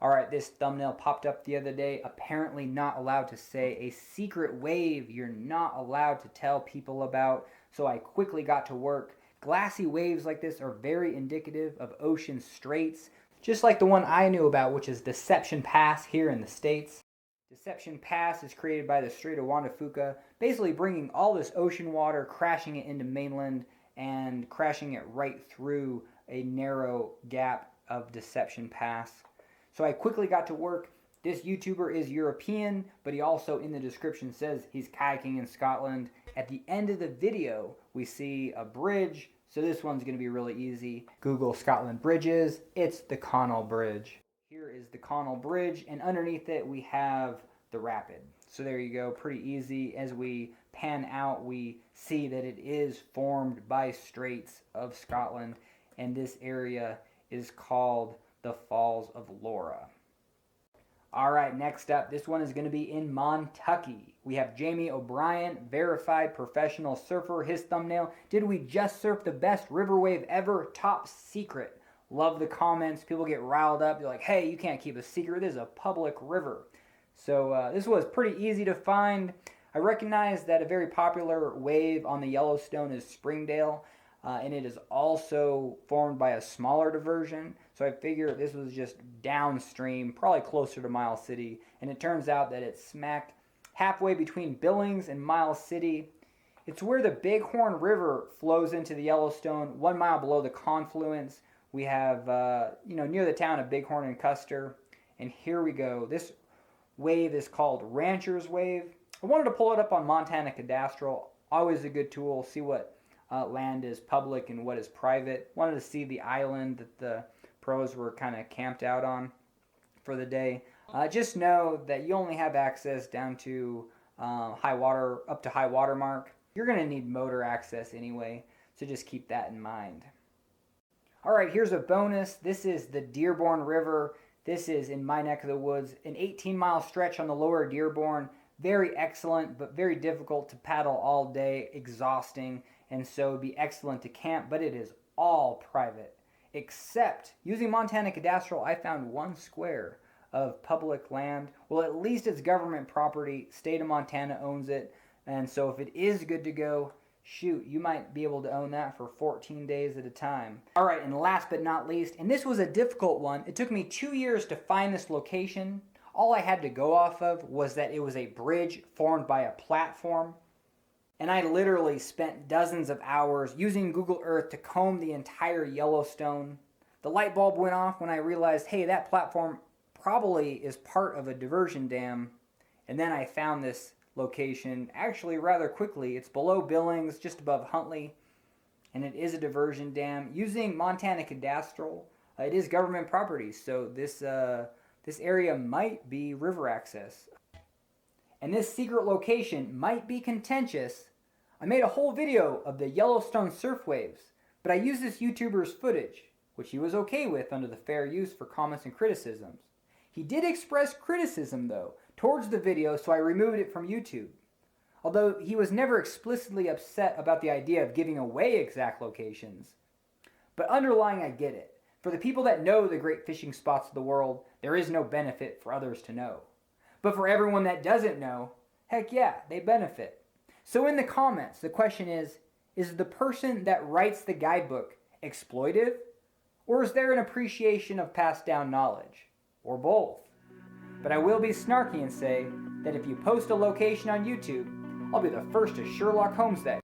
All right, this thumbnail popped up the other day. Apparently not allowed to say a secret wave you're not allowed to tell people about. So I quickly got to work. Glassy waves like this are very indicative of ocean straits, just like the one I knew about, which is Deception Pass here in the States. Deception Pass is created by the Strait of Juan de Fuca, basically bringing all this ocean water, crashing it into mainland, and crashing it right through a narrow gap of Deception Pass. So I quickly got to work. This YouTuber is European, but he also in the description says he's kayaking in Scotland. At the end of the video, we see a bridge, so this one's going to be really easy. Google Scotland bridges. It's the Connell Bridge. Here is the Connell Bridge, and underneath it we have the rapid. So there you go, pretty easy. As we pan out, we see that it is formed by straits of Scotland, and this area is called the Falls of Laura. All right, next up, this one is going to be in Montucky. We have Jamie O'Brien, verified professional surfer. His thumbnail, did we just surf the best river wave ever? Top secret. Love the comments. People get riled up. They're like, hey, you can't keep a secret. This is a public river. So this was pretty easy to find. I recognize that a very popular wave on the Yellowstone is Springdale. And it is also formed by a smaller diversion. So I figure this was just downstream, probably closer to Miles City. And it turns out that it's smack halfway between Billings and Miles City. It's where the Bighorn River flows into the Yellowstone, 1 mile below the confluence. We have, near the town of Bighorn and Custer. And here we go. This wave is called Rancher's Wave. I wanted to pull it up on Montana Cadastral. Always a good tool. See what land is public and what is private. Wanted to see the island that the pros were kind of camped out on for the day. Just know that you only have access down to high water, up to high water mark. You're going to need motor access anyway, so just keep that in mind. All right, here's a bonus. This is the Dearborn River. This is in my neck of the woods, an 18-mile stretch on the lower Dearborn. Very excellent, but very difficult to paddle all day, exhausting, and so it'd be excellent to camp, but it is all private. Except, using Montana Cadastral, I found 1 square of public land. Well, at least it's government property. State of Montana owns it, and so if it is good to go, shoot, you might be able to own that for 14 days at a time. All right, and last but not least, and this was a difficult one. It took me 2 years to find this location. All I had to go off of was that it was a bridge formed by a platform. And I literally spent dozens of hours using Google Earth to comb the entire Yellowstone. The light bulb went off when I realized, hey, that platform probably is part of a diversion dam. And then I found this location actually rather quickly. It's below Billings, just above Huntley, and it is a diversion dam. Using Montana Cadastral, it is government property, so this area might be river access. And this secret location might be contentious. I made a whole video of the Yellowstone surf waves, but I used this YouTuber's footage, which he was okay with under the fair use for comments and criticisms. He did express criticism, though, towards the video, so I removed it from YouTube. Although he was never explicitly upset about the idea of giving away exact locations. But underlying, I get it. For the people that know the great fishing spots of the world, there is no benefit for others to know. But for everyone that doesn't know, heck yeah, they benefit. So in the comments, the question is the person that writes the guidebook exploitive? Or is there an appreciation of passed down knowledge? Or both? But I will be snarky and say that if you post a location on YouTube, I'll be the first to Sherlock Holmes that.